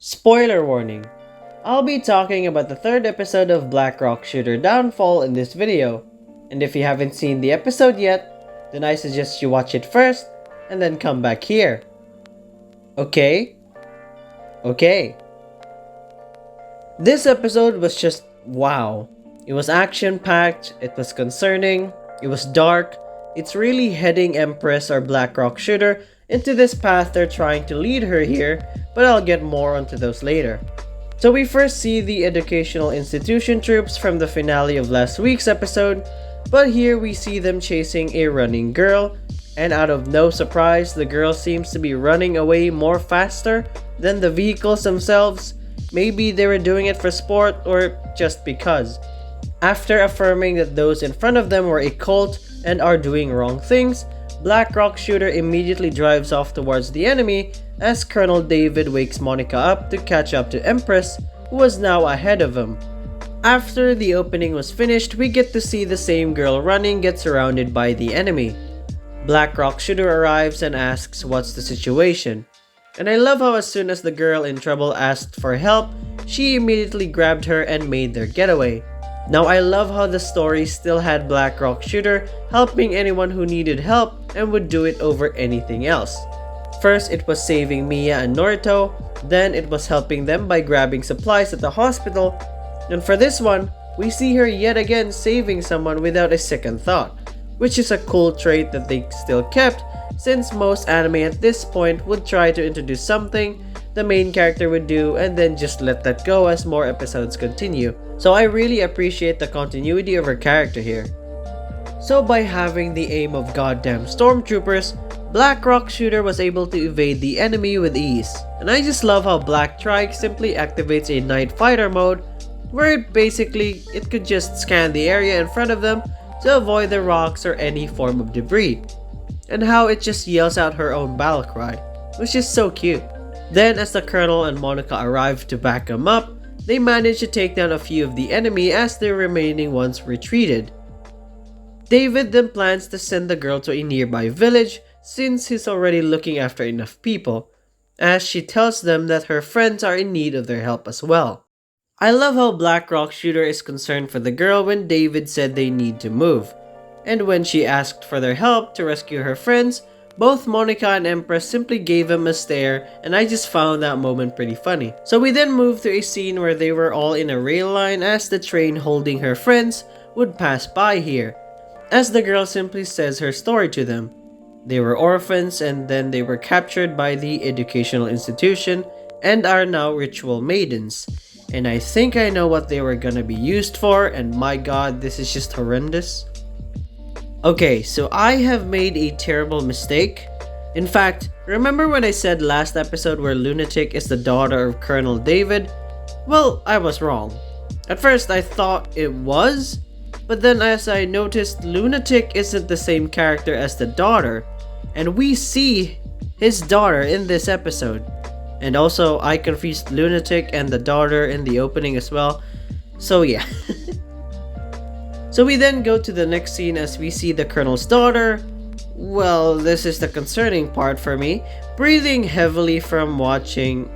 Spoiler warning! I'll be talking about the third episode of Black Rock Shooter Downfall in this video, and if you haven't seen the episode yet, then I suggest you watch it first and then come back here. Okay? Okay. This episode was just wow. It was action-packed, it was concerning, it was dark. It's really heading Empress or Black Rock Shooter into this path they're trying to lead her here, but I'll get more onto those later. So we first see the educational institution troops from the finale of last week's episode, but here we see them chasing a running girl, and out of no surprise, the girl seems to be running away more faster than the vehicles themselves. Maybe they were doing it for sport or just because. After affirming that those in front of them were a cult and are doing wrong things, Black Rock Shooter immediately drives off towards the enemy as Colonel David wakes Monica up to catch up to Empress, who was now ahead of him. After the opening was finished, we get to see the same girl running get surrounded by the enemy. Black Rock Shooter arrives and asks what's the situation. And I love how as soon as the girl in trouble asked for help, she immediately grabbed her and made their getaway. Now I love how the story still had Black Rock Shooter helping anyone who needed help and would do it over anything else. First it was saving Mia and Norito, then it was helping them by grabbing supplies at the hospital, and for this one, we see her yet again saving someone without a second thought, which is a cool trait that they still kept since most anime at this point would try to introduce something the main character would do and then just let that go as more episodes continue. So I really appreciate the continuity of her character here. So by having the aim of goddamn stormtroopers, Black Rock Shooter was able to evade the enemy with ease. And I just love how Black Trike simply activates a night fighter mode where it could just scan the area in front of them to avoid the rocks or any form of debris. And how it just yells out her own battle cry, which is so cute. Then as the Colonel and Monica arrive to back them up, they manage to take down a few of the enemy as the remaining ones retreated. David then plans to send the girl to a nearby village since he's already looking after enough people, as she tells them that her friends are in need of their help as well. I love how Black Rock Shooter is concerned for the girl when David said they need to move, and when she asked for their help to rescue her friends, both Monica and Empress simply gave him a stare, and I just found that moment pretty funny. So we then moved to a scene where they were all in a rail line as the train holding her friends would pass by here, as the girl simply says her story to them. They were orphans and then they were captured by the educational institution and are now ritual maidens. And I think I know what they were gonna be used for, and my god, this is just horrendous. Okay, so I have made a terrible mistake. In fact, remember when I said last episode where Lunatic is the daughter of Colonel David? Well, I was wrong. At first I thought it was, but then as I noticed, Lunatic isn't the same character as the daughter, and we see his daughter in this episode. And also, I confused Lunatic and the daughter in the opening as well, so yeah. So we then go to the next scene as we see the Colonel's daughter, well, this is the concerning part for me, breathing heavily from watching.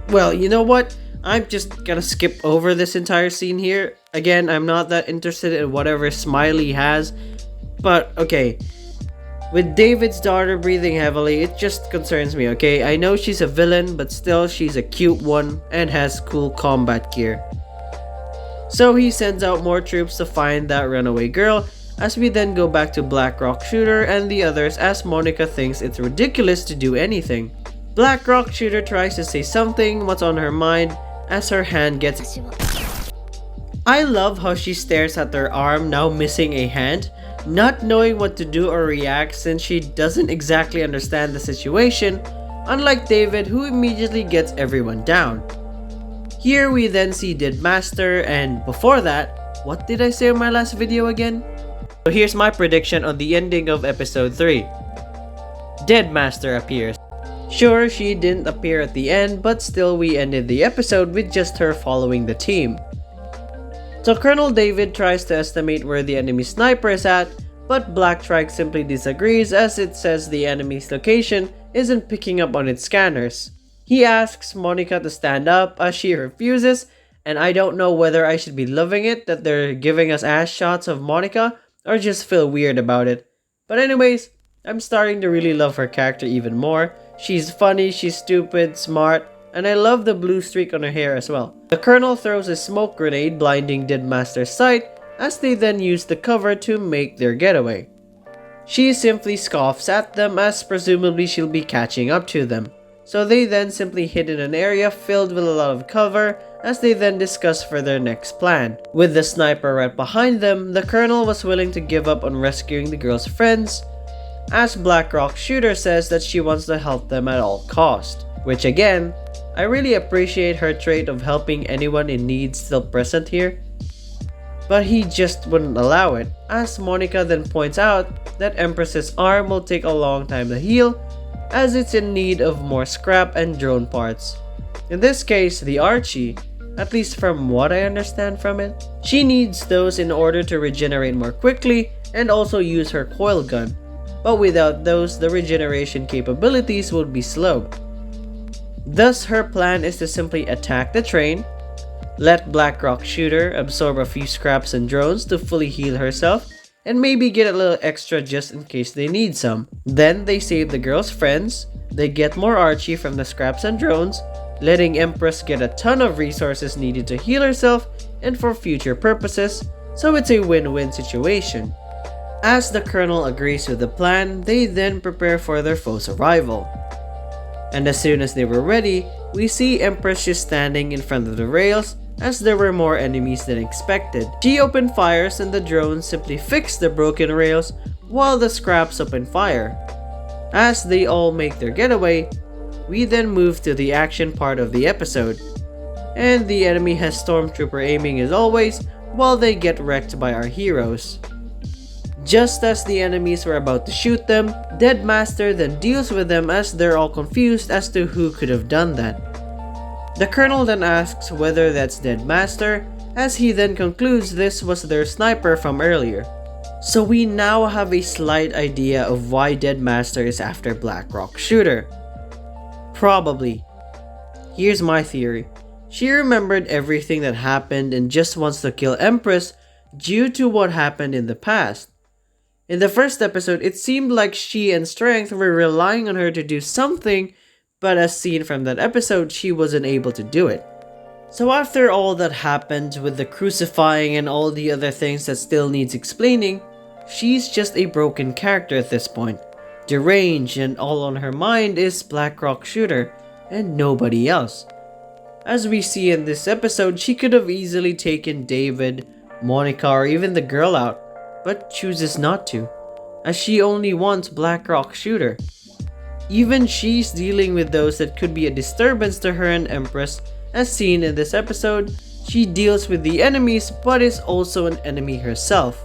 Well, you know what? I'm just gonna skip over this entire scene here. Again, I'm not that interested in whatever Smiley has, but okay. With David's daughter breathing heavily, it just concerns me, okay? I know she's a villain, but still she's a cute one and has cool combat gear. So he sends out more troops to find that runaway girl, as we then go back to Black Rock Shooter and the others as Monica thinks it's ridiculous to do anything. Black Rock Shooter tries to say something what's on her mind as her hand gets... I love how she stares at her arm now missing a hand, not knowing what to do or react since she doesn't exactly understand the situation, unlike David who immediately gets everyone down. Here we then see DEADMASTER, and before that, what did I say in my last video again? So here's my prediction on the ending of episode 3. DEADMASTER appears. Sure, she didn't appear at the end, but still we ended the episode with just her following the team. So Colonel David tries to estimate where the enemy sniper is at, but Black Trike simply disagrees as it says the enemy's location isn't picking up on its scanners. He asks Monica to stand up as she refuses, and I don't know whether I should be loving it that they're giving us ass shots of Monica or just feel weird about it. But anyways, I'm starting to really love her character even more. She's funny, she's stupid, smart, and I love the blue streak on her hair as well. The Colonel throws a smoke grenade blinding DEADMASTER's sight as they then use the cover to make their getaway. She simply scoffs at them as presumably she'll be catching up to them. So they then simply hid in an area filled with a lot of cover as they then discuss for their next plan. With the sniper right behind them, the Colonel was willing to give up on rescuing the girl's friends, as Blackrock Shooter says that she wants to help them at all cost. Which again, I really appreciate her trait of helping anyone in need still present here. But he just wouldn't allow it, as Monica then points out that Empress's arm will take a long time to heal, as it's in need of more scrap and drone parts. In this case, the Archie, at least from what I understand from it, she needs those in order to regenerate more quickly and also use her coil gun. But without those, the regeneration capabilities would be slow. Thus, her plan is to simply attack the train, let Blackrock Shooter absorb a few scraps and drones to fully heal herself, and maybe get a little extra just in case they need some. Then they save the girl's friends, they get more Archie from the scraps and drones, letting Empress get a ton of resources needed to heal herself and for future purposes, so it's a win-win situation. As the Colonel agrees with the plan, they then prepare for their foe's arrival. And as soon as they were ready, we see Empress just standing in front of the rails as there were more enemies than expected. She opened fires and the drones simply fixed the broken rails while the scraps open fire. As they all make their getaway, we then move to the action part of the episode. And the enemy has Stormtrooper aiming as always while they get wrecked by our heroes. Just as the enemies were about to shoot them, DEADMASTER then deals with them as they're all confused as to who could have done that. The Colonel then asks whether that's DEADMASTER, as he then concludes this was their sniper from earlier. So we now have a slight idea of why DEADMASTER is after Blackrock Shooter. Probably. Here's my theory. She remembered everything that happened and just wants to kill Empress due to what happened in the past. In the first episode, it seemed like she and Strength were relying on her to do something, but as seen from that episode, she wasn't able to do it. So after all that happened with the crucifying and all the other things that still needs explaining, she's just a broken character at this point. Deranged, and all on her mind is Blackrock Shooter and nobody else. As we see in this episode, she could have easily taken David, Monica, or even the girl out, but chooses not to, as she only wants Blackrock Shooter. Even she's dealing with those that could be a disturbance to her and Empress. As seen in this episode, she deals with the enemies but is also an enemy herself.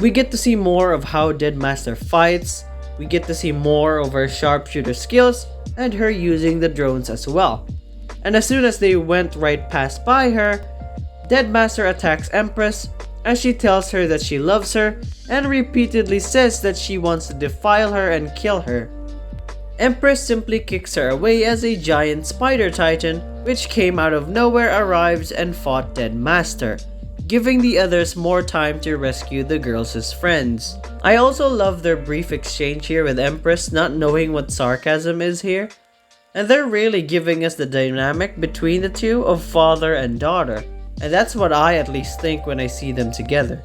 We get to see more of how DEADMASTER fights, we get to see more of her sharpshooter skills and her using the drones as well. And as soon as they went right past by her, DEADMASTER attacks Empress as she tells her that she loves her and repeatedly says that she wants to defile her and kill her. Empress simply kicks her away as a giant spider titan, which came out of nowhere, arrives and fought DEADMASTER, giving the others more time to rescue the girls' friends. I also love their brief exchange here with Empress not knowing what sarcasm is here, and they're really giving us the dynamic between the two of father and daughter, and that's what I at least think when I see them together.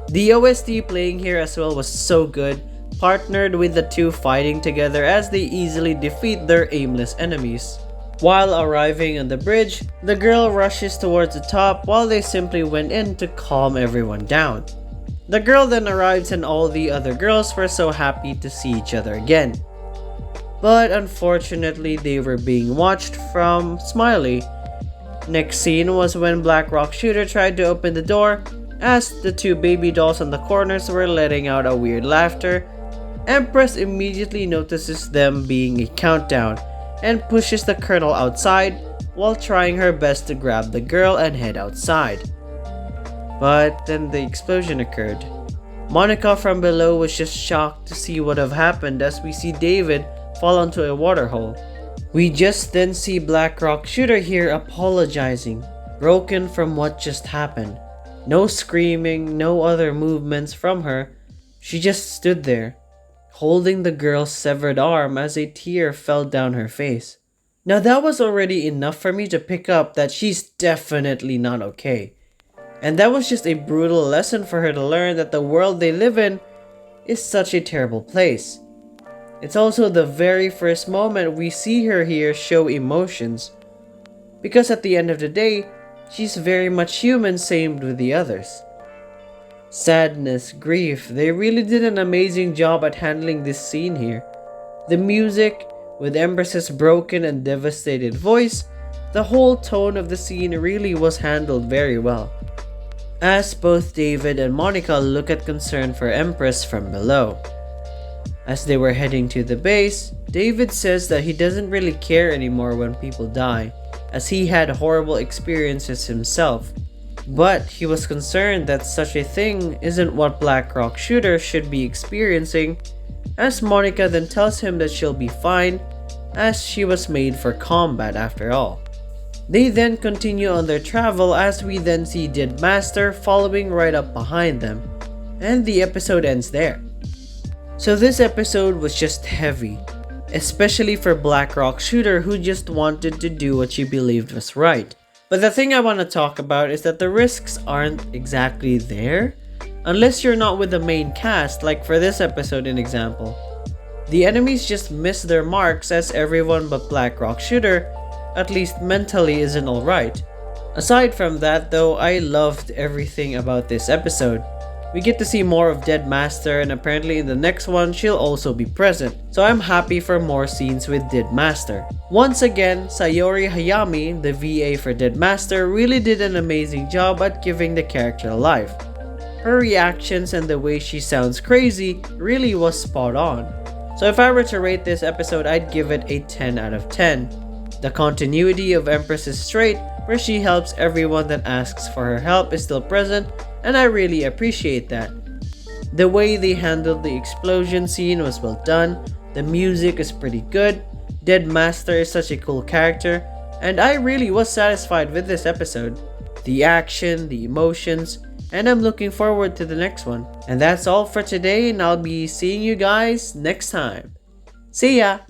The OST playing here as well was so good, partnered with the two fighting together as they easily defeat their aimless enemies. While arriving on the bridge, the girl rushes towards the top while they simply went in to calm everyone down. The girl then arrives and all the other girls were so happy to see each other again. But unfortunately, they were being watched from Smiley. Next scene was when Blackrock Shooter tried to open the door, as the two baby dolls on the corners were letting out a weird laughter. Empress immediately notices them being a countdown and pushes the Colonel outside while trying her best to grab the girl and head outside. But then the explosion occurred. Monica from below was just shocked to see what have happened as we see David fall onto a waterhole. We just then see Black Rock Shooter here apologizing, broken from what just happened. No screaming, no other movements from her. She just stood there, holding the girl's severed arm as a tear fell down her face. Now that was already enough for me to pick up that she's definitely not okay. And that was just a brutal lesson for her to learn that the world they live in is such a terrible place. It's also the very first moment we see her here show emotions. Because at the end of the day, she's very much human, same with the others. Sadness, grief, they really did an amazing job at handling this scene here. The music, with Empress's broken and devastated voice, the whole tone of the scene really was handled very well. As both David and Monica look at concern for Empress from below. As they were heading to the base, David says that he doesn't really care anymore when people die, as he had horrible experiences himself. But he was concerned that such a thing isn't what Black Rock Shooter should be experiencing, as Monica then tells him that she'll be fine, as she was made for combat after all. They then continue on their travel as we then see DEADMASTER following right up behind them, and the episode ends there. So this episode was just heavy, especially for Black Rock Shooter who just wanted to do what she believed was right. But the thing I want to talk about is that the risks aren't exactly there, unless you're not with the main cast, like for this episode in example. The enemies just miss their marks as everyone but Black Rock Shooter, at least mentally, isn't alright. Aside from that though, I loved everything about this episode. We get to see more of DEADMASTER, and apparently in the next one she'll also be present, so I'm happy for more scenes with DEADMASTER. Once again, Sayori Hayami, the VA for DEADMASTER, really did an amazing job at giving the character life. Her reactions and the way she sounds crazy really was spot on. So if I were to rate this episode, I'd give it a 10 out of 10. The continuity of Empress is straight, where she helps everyone that asks for her help is still present, and I really appreciate that. The way they handled the explosion scene was well done, the music is pretty good, DEADMASTER is such a cool character, and I really was satisfied with this episode. The action, the emotions, and I'm looking forward to the next one. And that's all for today, and I'll be seeing you guys next time. See ya!